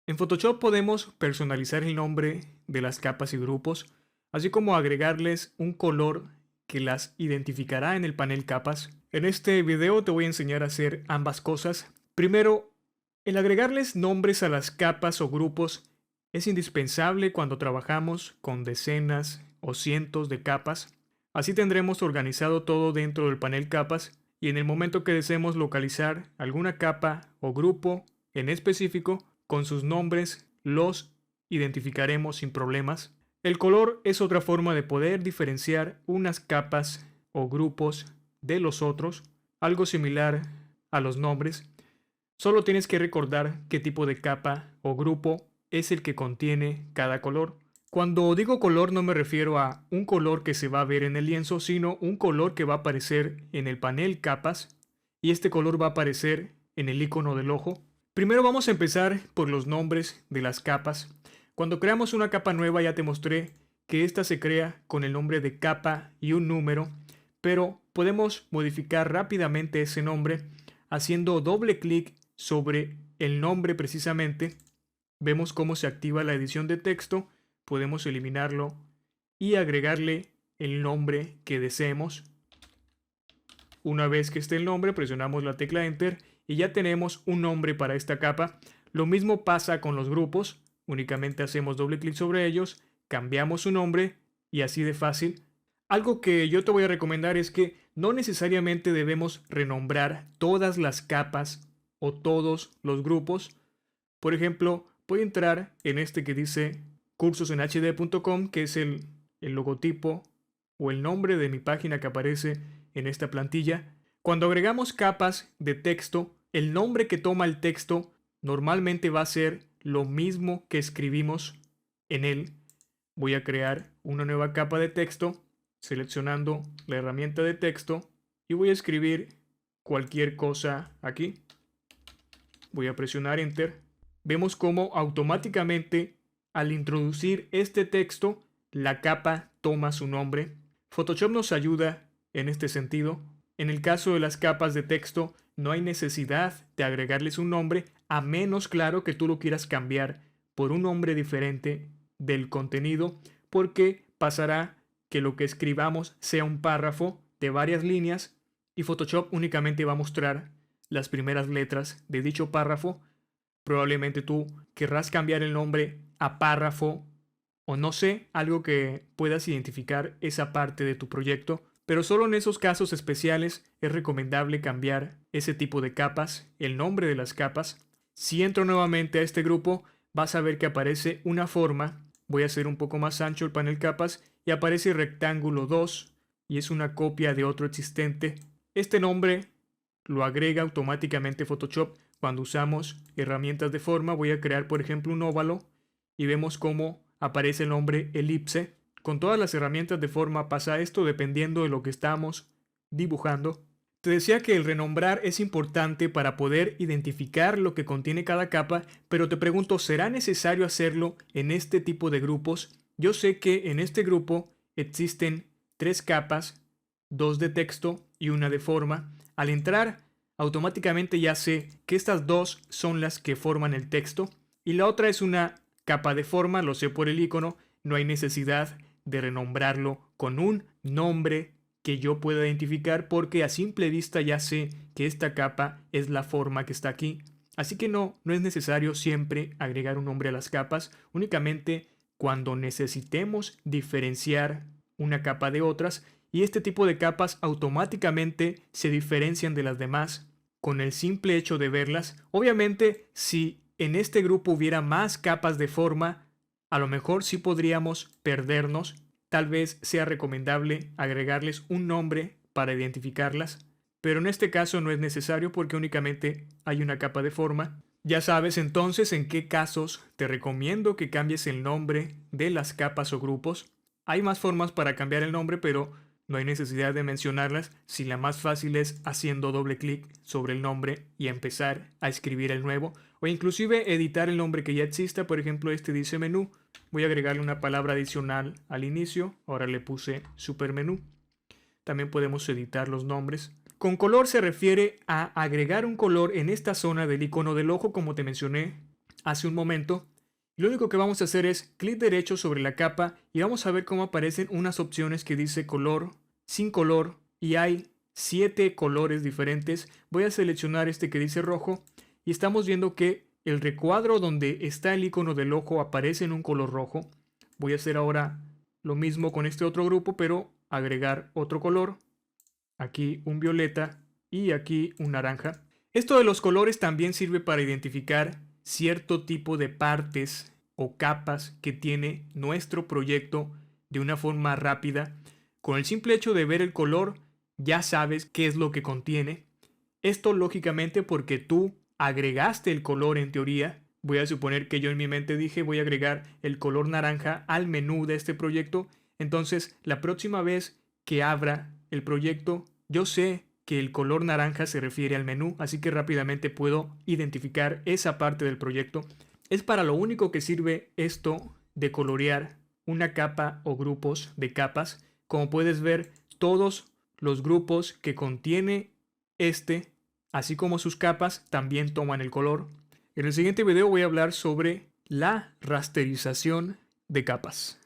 En Photoshop podemos personalizar el nombre de las capas y grupos, así como agregarles un color que las identificará en el panel capas. En este video te voy a enseñar a hacer ambas cosas. Primero, el agregarles nombres a las capas o grupos es indispensable cuando trabajamos con decenas o cientos de capas. Así tendremos organizado todo dentro del panel capas y en el momento que deseemos localizar alguna capa o grupo en específico, con sus nombres los identificaremos sin problemas. El color es otra forma de poder diferenciar unas capas o grupos de los otros, algo similar a los nombres. Solo tienes que recordar qué tipo de capa o grupo es el que contiene cada color. Cuando digo color no me refiero a un color que se va a ver en el lienzo, sino un color que va a aparecer en el panel capas y este color va a aparecer en el icono del ojo. Primero vamos a empezar por los nombres de las capas. Cuando creamos una capa nueva ya te mostré que esta se crea con el nombre de capa y un número, pero podemos modificar rápidamente ese nombre haciendo doble clic sobre el nombre precisamente. Vemos cómo se activa la edición de texto, podemos eliminarlo y agregarle el nombre que deseemos. Una vez que esté el nombre, presionamos la tecla Enter y ya tenemos un nombre para esta capa. Lo mismo pasa con los grupos, únicamente hacemos doble clic sobre ellos, cambiamos su nombre y así de fácil. Algo que yo te voy a recomendar es que no necesariamente debemos renombrar todas las capas o todos los grupos. Por ejemplo, voy a entrar en este que dice cursosenhd.com, que es el logotipo o el nombre de mi página que aparece en esta plantilla. Cuando agregamos capas de texto, el nombre que toma el texto normalmente va a ser lo mismo que escribimos en él. Voy a crear una nueva capa de texto, seleccionando la herramienta de texto y voy a escribir cualquier cosa aquí. Voy a presionar Enter. Vemos cómo automáticamente al introducir este texto, la capa toma su nombre. Photoshop nos ayuda en este sentido. En el caso de las capas de texto, no hay necesidad de agregarles un nombre, a menos, claro, que tú lo quieras cambiar por un nombre diferente del contenido, porque pasará que lo que escribamos sea un párrafo de varias líneas y Photoshop únicamente va a mostrar las primeras letras de dicho párrafo. Probablemente tú querrás cambiar el nombre a párrafo o no sé, algo que puedas identificar esa parte de tu proyecto, pero solo en esos casos especiales es recomendable cambiar ese tipo de capas, el nombre de las capas. Si entro nuevamente a este grupo, vas a ver que aparece una forma. Voy a hacer un poco más ancho el panel capas y aparece rectángulo 2 y es una copia de otro existente. Este nombre lo agrega automáticamente Photoshop cuando usamos herramientas de forma. Voy a crear, por ejemplo, un óvalo y vemos cómo aparece el nombre elipse. Con todas las herramientas de forma pasa esto dependiendo de lo que estamos dibujando. Te decía que el renombrar es importante para poder identificar lo que contiene cada capa, pero te pregunto, ¿será necesario hacerlo en este tipo de grupos? Yo sé que en este grupo existen 3 capas, 2 de texto y una de forma. Al entrar, automáticamente ya sé que estas dos son las que forman el texto y la otra es una capa de forma, lo sé por el icono, no hay necesidad de renombrarlo con un nombre que yo pueda identificar porque a simple vista ya sé que esta capa es la forma que está aquí. Así que no es necesario siempre agregar un nombre a las capas, únicamente cuando necesitemos diferenciar una capa de otras y este tipo de capas automáticamente se diferencian de las demás con el simple hecho de verlas. Obviamente, si en este grupo hubiera más capas de forma, a lo mejor sí podríamos perdernos. Tal vez sea recomendable agregarles un nombre para identificarlas, pero en este caso no es necesario porque únicamente hay una capa de forma. Ya sabes entonces en qué casos te recomiendo que cambies el nombre de las capas o grupos. Hay más formas para cambiar el nombre, pero no hay necesidad de mencionarlas si la más fácil es haciendo doble clic sobre el nombre y empezar a escribir el nuevo o inclusive editar el nombre que ya exista. Por ejemplo, este dice menú. Voy a agregarle una palabra adicional al inicio. Ahora le puse supermenú. También podemos editar los nombres. Con color se refiere a agregar un color en esta zona del icono del ojo, como te mencioné hace un momento. Lo único que vamos a hacer es clic derecho sobre la capa y vamos a ver cómo aparecen unas opciones que dice color, sin color, y hay 7 colores diferentes. Voy a seleccionar este que dice rojo y estamos viendo que el recuadro donde está el icono del ojo aparece en un color rojo. Voy a hacer ahora lo mismo con este otro grupo, pero agregar otro color. Aquí un violeta y aquí un naranja. Esto de los colores también sirve para identificar cierto tipo de partes o capas que tiene nuestro proyecto de una forma rápida. Con el simple hecho de ver el color, ya sabes qué es lo que contiene. Esto lógicamente porque tú agregaste el color en teoría. Voy a suponer que yo en mi mente dije voy a agregar el color naranja al menú de este proyecto. Entonces la próxima vez que abra el proyecto, yo sé que el color naranja se refiere al menú, así que rápidamente puedo identificar esa parte del proyecto. Es para lo único que sirve esto de colorear una capa o grupos de capas. Como puedes ver, todos los grupos que contiene así como sus capas, también toman el color. En el siguiente video voy a hablar sobre la rasterización de capas.